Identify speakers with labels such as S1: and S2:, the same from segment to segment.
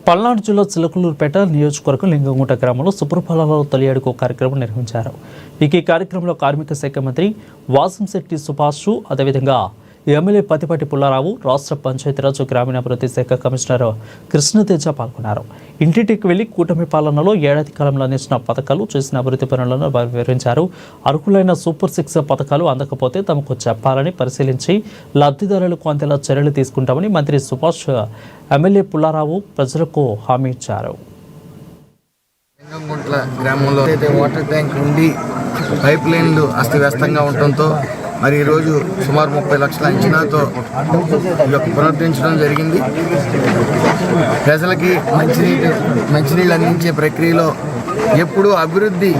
S1: పల్నాడు జిల్లా చిలకలూరుపేట నియోజకవర్గం లింగంగుంట గ్రామంలో సుప్రపాలలో తొలి అడుగు కార్యక్రమం నిర్వహించారు. ఈ కార్యక్రమంలో కార్మిక శాఖ మంత్రి వాసంశెట్టి సుభాష్, అదేవిధంగా ఎమ్మెల్యే పతిపాటి పుల్లారావు, రాష్ట్ర పంచాయతీరాజ్ గ్రామీణాభివృద్ధి శాఖ కమిషనర్ కృష్ణతేజ పాల్గొన్నారు. ఇంటింటికి వెళ్లి కూటమి పాలనలో ఏడాది కాలంలో అందించిన పథకాలు, చేసిన అభివృద్ధి పనులను వివరించారు. అర్హులైన సూపర్ 6 పథకాలు అందకపోతే తమకు చెప్పాలని పరిశీలించి లబ్ధిదారులకు అందేలా చర్యలు తీసుకుంటామని మంత్రి సుభాష్, ఎమ్మెల్యే పుల్లారావు ప్రజలకు హామీ ఇచ్చారు.
S2: గ్రామంలో వాటర్ ట్యాంక్ ఉండి పైప్ లైన్లు అస్తవ్యస్తంగా ఉండటంతో మరి ఈరోజు సుమారు 30 లక్షల అంచనాతో పునరుద్ధరించడం జరిగింది. ప్రజలకి మంచినీళ్ళు అందించే ప్రక్రియలో ఎప్పుడూ అభివృద్ధి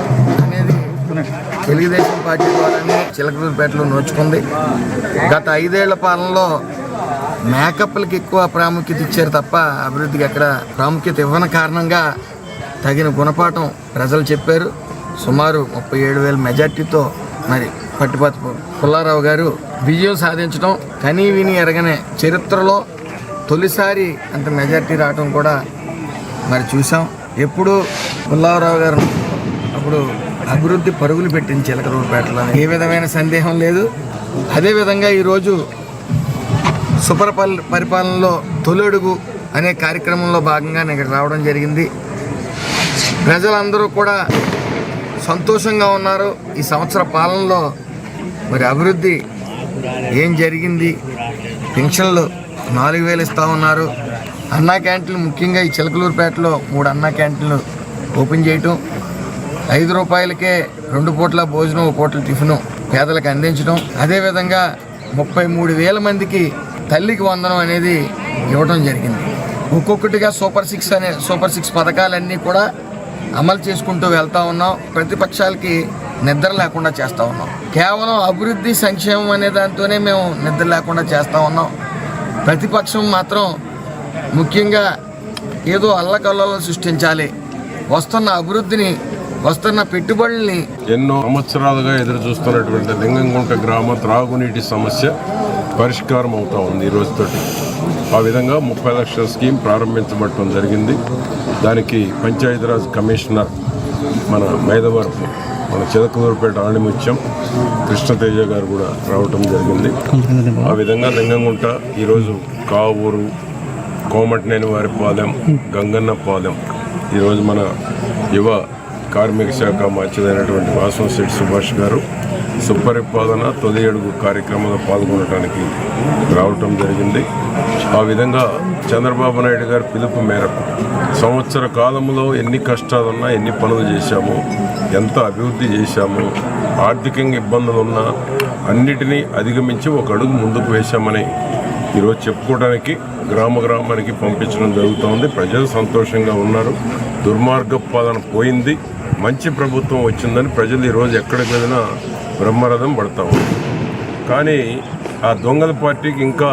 S2: అనేది తెలుగుదేశం పార్టీ ద్వారానే చిలకలూరుపేటలో నోచుకుంది. గత 5 ఏళ్ల పాలనలో మేకప్లకి ఎక్కువ ప్రాముఖ్యత ఇచ్చారు తప్ప అభివృద్ధికి ఎక్కడ ప్రాముఖ్యత ఇవ్వని కారణంగా తగిన గుణపాఠం ప్రజలు చెప్పారు. సుమారు 37,000 మెజార్టీతో మరి పట్టిపాటి పుల్లారావు గారు విజయం సాధించడం కనీ విని ఎరగనే చరిత్రలో తొలిసారి అంత మెజార్టీ రావడం కూడా మరి చూసాం. ఎప్పుడు పుల్లారావు గారు అప్పుడు అభివృద్ధి పరుగులు పెట్టింది చిలకలూరుపేటలో, ఏ విధమైన సందేహం లేదు. అదేవిధంగా ఈరోజు పరిపాలనలో తొలడుగు అనే కార్యక్రమంలో భాగంగా నేను ఇక్కడ రావడం జరిగింది. ప్రజలందరూ కూడా సంతోషంగా ఉన్నారు. ఈ సంవత్సర పాలనలో మరి అభివృద్ధి ఏం జరిగింది, పెన్షన్లు 4,000 ఇస్తూ ఉన్నారు. అన్నా క్యాంటీన్లు, ముఖ్యంగా ఈ చిలకలూరుపేటలో 3 అన్నా క్యాంటీన్లు ఓపెన్ చేయటం, 5 రూపాయలకే 2 పూట్ల భోజనం, 1 పూట్ల టిఫిను పేదలకు అందించడం, అదేవిధంగా 33,000 మందికి తల్లికి వందనం అనేది ఇవ్వడం జరిగింది. ఒక్కొక్కటిగా సూపర్ 6 పథకాలన్నీ కూడా అమలు చేసుకుంటూ వెళ్తూ ఉన్నాం. ప్రతిపక్షాలకి నిద్ర లేకుండా చేస్తూ ఉన్నాం. కేవలం అభివృద్ధి, సంక్షేమం అనే దాంతోనే మేము నిద్ర లేకుండా చేస్తూ ఉన్నాం. ప్రతిపక్షం మాత్రం ముఖ్యంగా ఏదో అల్లకల్లోలం సృష్టించాలి, వస్తున్న అభివృద్ధిని, వస్తున్న పెట్టుబడుల్ని.
S3: ఎన్నో సంవత్సరాలుగా ఎదురు చూస్తున్నటువంటి లింగంగుంట గ్రామ త్రాగునీటి సమస్య పరిష్కారం అవుతా ఉంది ఈ రోజుతోటి. ఆ విధంగా 30 లక్షల స్కీమ్ ప్రారంభించబడటం జరిగింది. దానికి పంచాయతీరాజ్ కమిషనర్ మన మైదవరపు, మన చిలకలూరుపేట ఆణిముత్యం కృష్ణతేజ గారు కూడా రావటం జరిగింది. ఆ విధంగా లింగంగుంట ఈరోజు కావూరు, కోమటినేని వారిపాలెం, గంగన్నపాలెం, ఈరోజు మన యువ కార్మిక శాఖ మంత్రైనటువంటి వాసంశెట్టి సుభాష్ గారు సుపరిపాలన తొలి అడుగు కార్యక్రమంలో పాల్గొనడానికి రావటం జరిగింది. ఆ విధంగా చంద్రబాబు నాయుడు గారి పిలుపు మేరకు సంవత్సర కాలంలో ఎన్ని కష్టాలున్నా, ఎన్ని పనులు చేశాము, ఎంత అభివృద్ధి చేశాము, ఆర్థికంగా ఇబ్బందులు ఉన్నా అన్నిటినీ అధిగమించి ఒక అడుగు ముందుకు వేశామని ఈరోజు చెప్పుకోవడానికి గ్రామానికి పంపించడం జరుగుతోంది. ప్రజలు సంతోషంగా ఉన్నారు. దుర్మార్గ పాలన పోయింది, మంచి ప్రభుత్వం వచ్చిందని ప్రజలు ఈరోజు ఎక్కడికి వెళ్ళినా బ్రహ్మరథం పడతాము. కానీ ఆ దొంగల పార్టీకి ఇంకా